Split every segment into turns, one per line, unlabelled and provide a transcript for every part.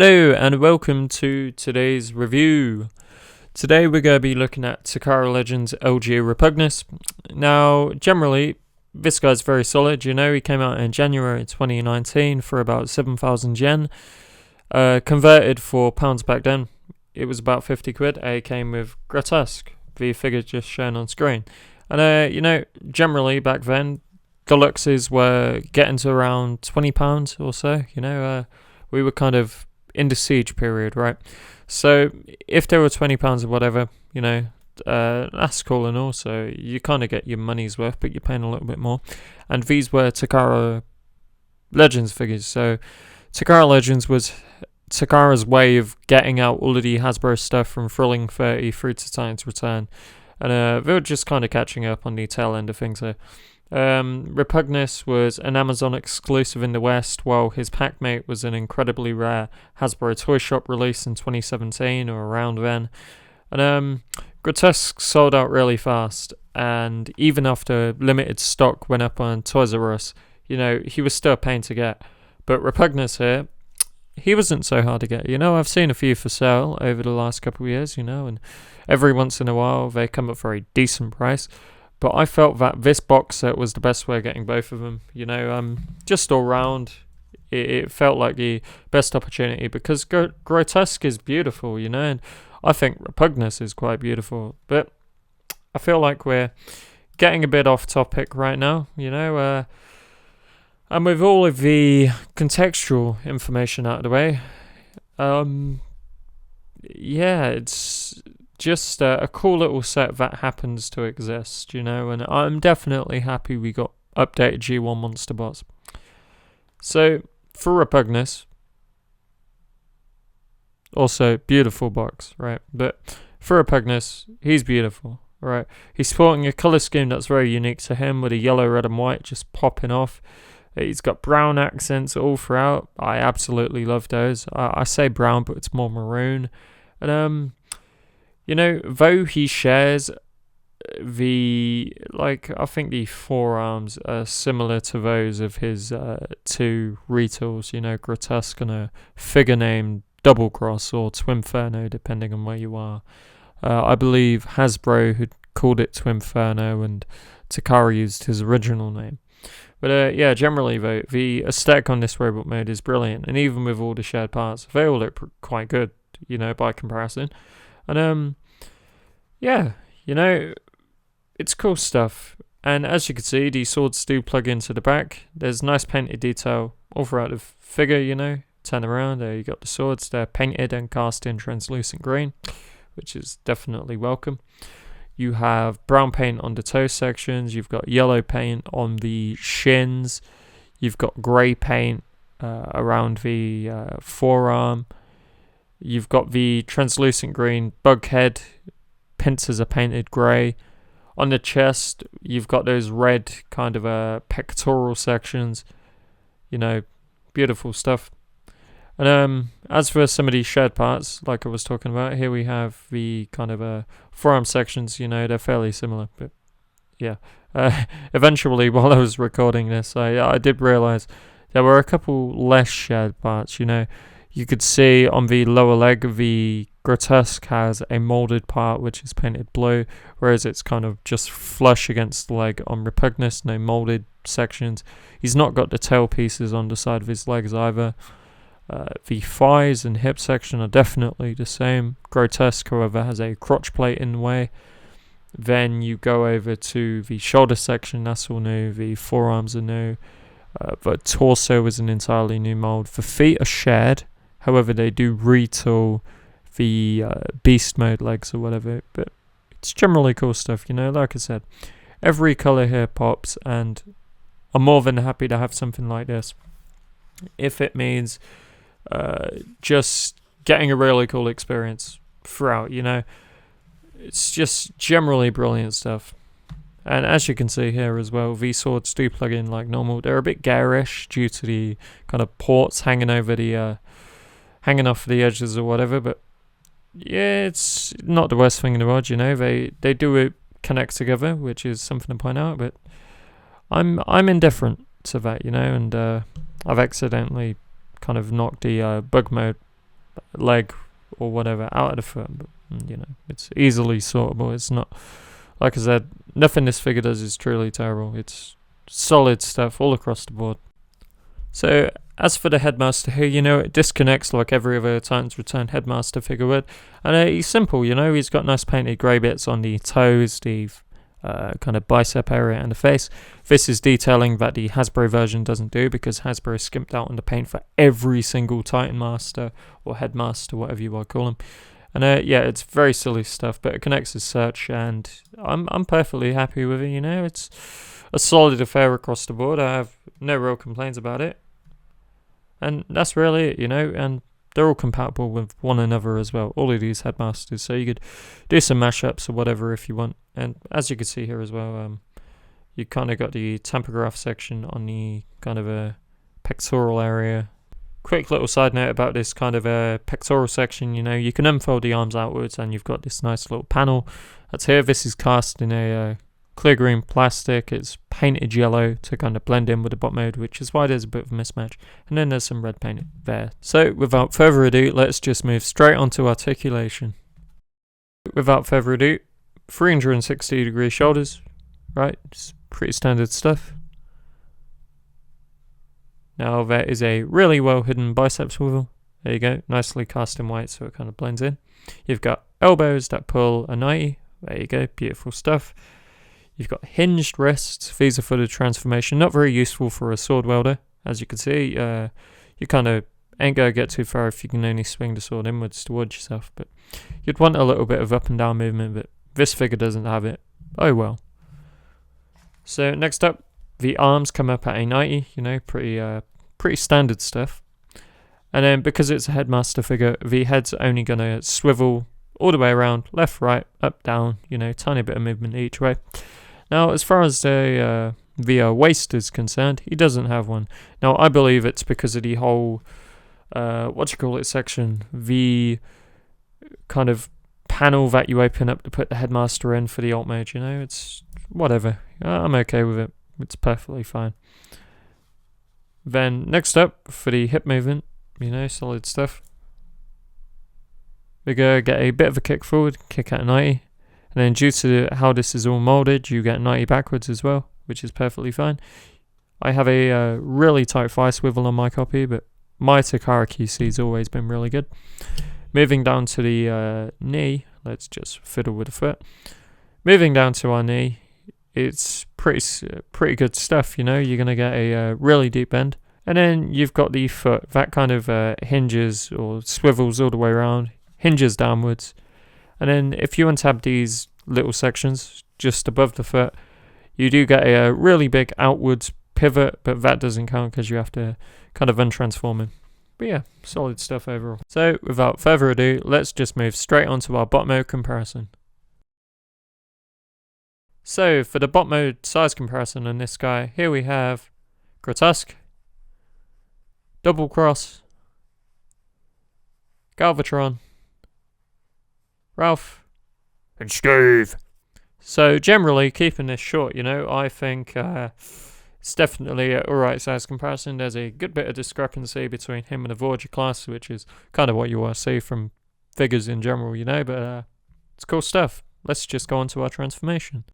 Hello and welcome to today's review. Today we're going to be looking at Takara Legends LG Repugnus. Now, generally, this guy's very solid. You know, he came out in January 2019 for about 7,000 yen. Converted for pounds back then, it was about 50 quid. It came with Grotesque, the figure just shown on screen. And, you know, generally back then, Deluxes were getting to around £20 or so. You know, we were kind of in the siege period, right? So if there were £20 or whatever, you know, that's cool and all. So you kind of get your money's worth, but you're paying a little bit more. And these were Takara Legends figures. So Takara Legends was Takara's way of getting out all of the Hasbro stuff from Thrilling 30 through to Titan's Return. And they were just kind of catching up on the tail end of things there. Repugnus was an Amazon exclusive in the West, while his packmate was an incredibly rare Hasbro Toy Shop release in 2017 or around then. And Grotesque sold out really fast, and even after limited stock went up on Toys R Us, you know, he was still a pain to get. But Repugnus here, he wasn't so hard to get. You know, I've seen a few for sale over the last couple of years, you know, and every once in a while they come up for a decent price. But I felt that this box set was the best way of getting both of them. You know, just all round, it felt like the best opportunity because Grotesque is beautiful, you know, and I think Repugnus is quite beautiful. But I feel like we're getting a bit off topic right now, you know. And with all of the contextual information out of the way, yeah, it's just a cool little set that happens to exist, you know, and I'm definitely happy we got updated G1 Monsterbots. So, for Repugnus, also beautiful box, right, but for Repugnus, he's beautiful, right, he's sporting a colour scheme that's very unique to him with a yellow, red and white just popping off. He's got brown accents all throughout. I absolutely love those. I say brown, but it's more maroon. And you know, though he shares the, like, I think the forearms are similar to those of his two retools, you know, Grotesque and a figure named Double Cross or Twinferno, depending on where you are. I believe Hasbro had called it Twinferno and Takara used his original name. But yeah, generally though, the aesthetic on this robot mode is brilliant, and even with all the shared parts, they all look quite good, you know, by comparison. And yeah, you know, it's cool stuff. And as you can see, the swords do plug into the back. There's nice painted detail all throughout the figure, you know. Turn around, there you got the swords. They're painted and cast in translucent green, which is definitely welcome. You have brown paint on the toe sections. You've got yellow paint on the shins. You've got grey paint around the forearm. You've got the translucent green bug head. Pincers are painted grey. On the chest, you've got those red kind of pectoral sections. You know, beautiful stuff. And as for some of these shared parts, like I was talking about, here we have the kind of forearm sections. You know, they're fairly similar. But yeah, eventually, while I was recording this, I did realise there were a couple less shared parts, you know. You could see on the lower leg, the Grotesque has a moulded part which is painted blue, whereas it's kind of just flush against the leg on Repugnus, no moulded sections. He's not got the tail pieces on the side of his legs either. The thighs and hip section are definitely the same. Grotesque, however, has a crotch plate in the way. Then you go over to the shoulder section, that's all new. The forearms are new. The torso is an entirely new mould. The feet are shared. However, they do retool the beast mode legs or whatever. But it's generally cool stuff, you know. Like I said, every colour here pops, and I'm more than happy to have something like this. If it means just getting a really cool experience throughout, you know. It's just generally brilliant stuff. And as you can see here as well, these swords do plug in like normal. They're a bit garish due to the kind of ports hanging over the hanging off the edges or whatever, but yeah, it's not the worst thing in the world, you know. They do connect together, which is something to point out, but I'm indifferent to that, you know, and I've accidentally kind of knocked the bug mode leg or whatever out of the foot. But, it's easily sortable. It's not, like I said, nothing this figure does is truly terrible. It's solid stuff all across the board. So as for the headmaster here, it disconnects like every other Titans Return headmaster figure would. And he's simple, he's got nice painted grey bits on the toes, the kind of bicep area and the face. This is detailing that the Hasbro version doesn't do, because Hasbro skimped out on the paint for every single Titan Master or Headmaster, whatever you want to call them. And it's very silly stuff, but it connects as such, and I'm perfectly happy with it. It's a solid affair across the board. I have no real complaints about it, and that's really it. And they're all compatible with one another as well, all of these headmasters, so you could do some mashups or whatever if you want. And as you can see here as well, you kind of got the tampograph section on the kind of a pectoral area. Quick little side note about this kind of a pectoral section, you can unfold the arms outwards and you've got this nice little panel that's here. This is cast in a clear green plastic. It's painted yellow to kind of blend in with the bot mode, which is why there's a bit of a mismatch. And then there's some red painted there. So without further ado, let's just move straight onto articulation. Without further ado, 360-degree shoulders, right? It's pretty standard stuff. Now there is a really well hidden bicep swivel. There you go, nicely cast in white so it kind of blends in. You've got elbows that pull a 90. There you go, beautiful stuff. You've got hinged wrists. These are for the transformation. Not very useful for a sword welder. As you can see, you kind of ain't going to get too far if you can only swing the sword inwards towards yourself. But you'd want a little bit of up and down movement, but this figure doesn't have it. Oh well. So next up, the arms come up at a 90, pretty standard stuff. And then because it's a headmaster figure, the head's only going to swivel all the way around, left, right, up, down, tiny bit of movement each way. Now, as far as the waist is concerned, he doesn't have one. Now, I believe it's because of the whole, section, the kind of panel that you open up to put the headmaster in for the alt mode, it's whatever. I'm okay with it. It's perfectly fine. Then next up, for the hip movement, solid stuff. We're going to get a bit of a kick forward, kick at a 90. And then due to how this is all molded, you get 90 backwards as well, which is perfectly fine. I have a really tight thigh swivel on my copy, but my Takara QC has always been really good. Moving down to the knee, let's just fiddle with the foot. Moving down to our knee, it's pretty good stuff, You're going to get a really deep bend. And then you've got the foot, that kind of hinges or swivels all the way around, hinges downwards. And then if you untap these little sections just above the foot, you do get a really big outwards pivot, but that doesn't count because you have to kind of untransform him. But yeah, solid stuff overall. So without further ado, let's just move straight onto our bot mode comparison. So for the bot mode size comparison on this guy, here we have Grotesque, Double Cross, Galvatron, Ralph, and Steve. So generally, keeping this short, I think it's definitely an alright size comparison. There's a good bit of discrepancy between him and the Voyager class, which is kind of what you want to see from figures in general, but it's cool stuff. Let's just go on to our transformation.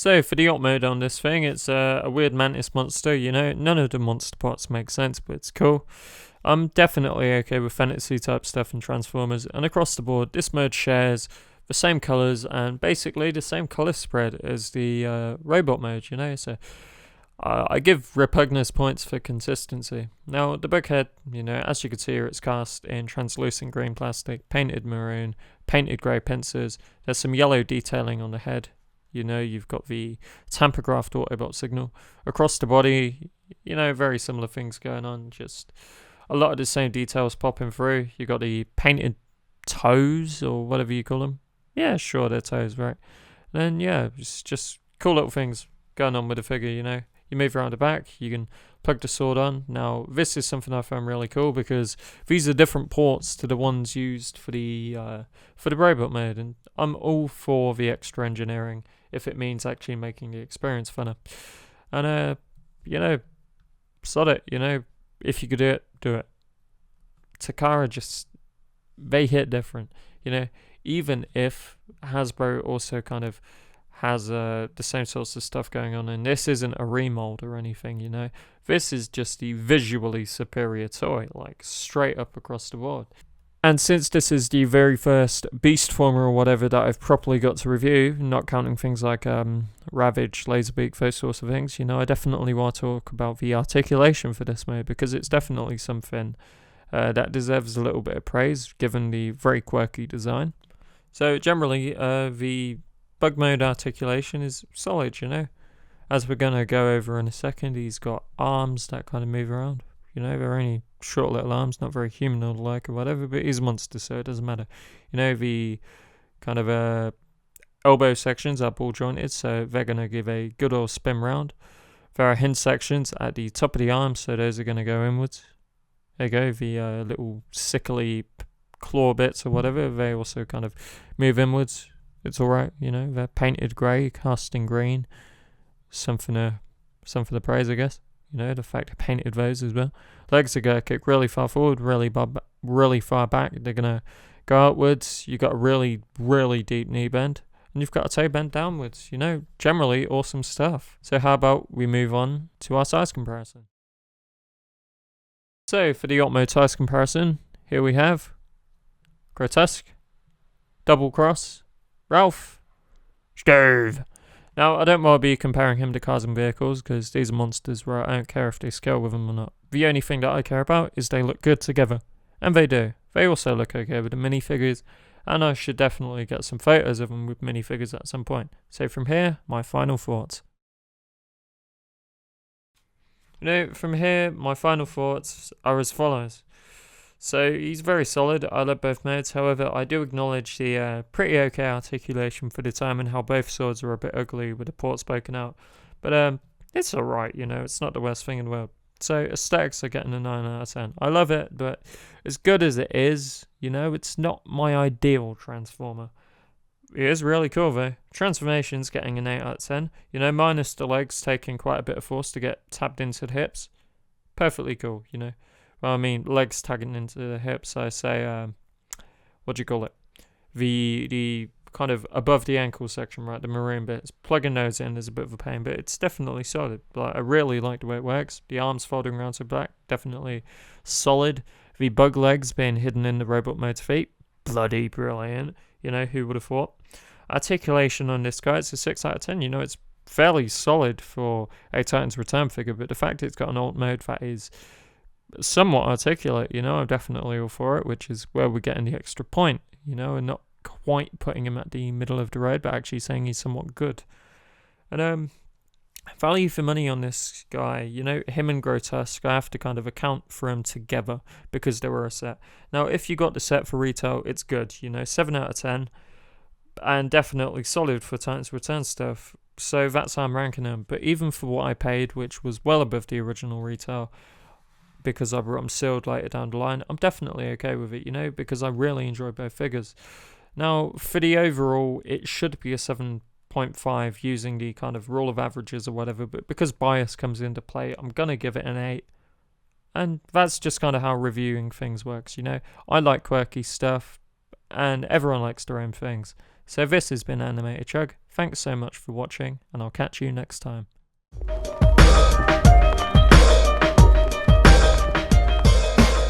So for the alt mode on this thing, it's a weird Mantis monster, you know. None of the Monsterbots make sense, but it's cool. I'm definitely okay with fantasy type stuff and Transformers, and across the board, this mode shares the same colours and basically the same colour spread as the robot mode, you know. So I give Repugnus points for consistency. Now, the bug head, you know, as you can see here, it's cast in translucent green plastic, painted maroon, painted grey pincers. There's some yellow detailing on the head. You know, you've got the tamper-graphed Autobot signal. Across the body, you know, very similar things going on. Just a lot of the same details popping through. You got the painted toes, or whatever you call them. Yeah, sure, they're toes, right? And then, yeah, it's just cool little things going on with the figure, you know. You move around the back, you can plug the sword on. Now, this is something I found really cool because these are different ports to the ones used for the robot mode, and I'm all for the extra engineering if it means actually making the experience funner. And you know, sod it, you know, if you could do it, do it. Takara just, they hit different, you know, even if Hasbro also kind of has the same sorts of stuff going on, and this isn't a remold or anything, you know. This is just the visually superior toy, like straight up across the board. And since this is the very first beast former or whatever that I've properly got to review, not counting things like Ravage, Laserbeak, those sorts of things, you know, I definitely want to talk about the articulation for this mode, because it's definitely something that deserves a little bit of praise given the very quirky design. So generally, the bug mode articulation is solid, you know. As we're going to go over in a second, he's got arms that kind of move around. You know, they're only short little arms, not very humanoid-like or whatever, but he's a monster, so it doesn't matter. You know, the kind of elbow sections are ball-jointed, so they're going to give a good old spin round. There are hinge sections at the top of the arm, so those are going to go inwards. There you go, the little sickly claw bits or whatever, they also kind of move inwards. It's alright, you know, they're painted grey, cast in green. Something to praise, I guess. You know, the fact I painted those as well. Legs are going to kick really far forward, really far back. They're going to go outwards. You've got a really, really deep knee bend. And you've got a toe bend downwards. You know, generally awesome stuff. So how about we move on to our size comparison. So for the Opmo size comparison, here we have Grotesque, Double Cross, Ralph, Steve. Now, I don't want to be comparing him to cars and vehicles, because these are monsters where I don't care if they scale with them or not. The only thing that I care about is they look good together. And they do. They also look okay with the minifigures, and I should definitely get some photos of them with minifigures at some point. So from here, my final thoughts. You know, from here, my final thoughts are as follows. So he's very solid. I love both modes. However, I do acknowledge the pretty okay articulation for the time and how both swords are a bit ugly with the ports poking out. But it's alright, you know. It's not the worst thing in the world. So aesthetics are getting a 9 out of 10. I love it, but as good as it is, you know, it's not my ideal Transformer. It is really cool though. Transformation's getting an 8 out of 10. You know, minus the legs taking quite a bit of force to get tabbed into the hips. Perfectly cool, you know. Well, I mean, legs tagging into the hips, I say, what do you call it? The kind of above the ankle section, right? The maroon bits. Plugging those in is a bit of a pain, but it's definitely solid. Like, I really like the way it works. The arms folding around to back, definitely solid. The bug legs being hidden in the robot mode's feet, bloody brilliant. You know, who would have thought? Articulation on this guy, it's a 6 out of 10. You know, it's fairly solid for a Titans Return figure, but the fact it's got an alt mode that is somewhat articulate, you know, I'm definitely all for it, which is where we're getting the extra point, you know, and not quite putting him at the middle of the road, but actually saying he's somewhat good. And value for money on this guy, you know, him and Grotesque, I have to kind of account for him together because they were a set. Now, if you got the set for retail, it's good, you know, 7 out of 10, and definitely solid for Titans Return stuff. So that's how I'm ranking him. But even for what I paid, which was well above the original retail, because I brought them sealed later down the line, I'm definitely okay with it, you know, because I really enjoy both figures. Now, for the overall, it should be a 7.5 using the kind of rule of averages or whatever, but because bias comes into play, I'm going to give it an 8. And that's just kind of how reviewing things works, you know. I like quirky stuff, and everyone likes their own things. So this has been AnimatedCHUG. Thanks so much for watching, and I'll catch you next time.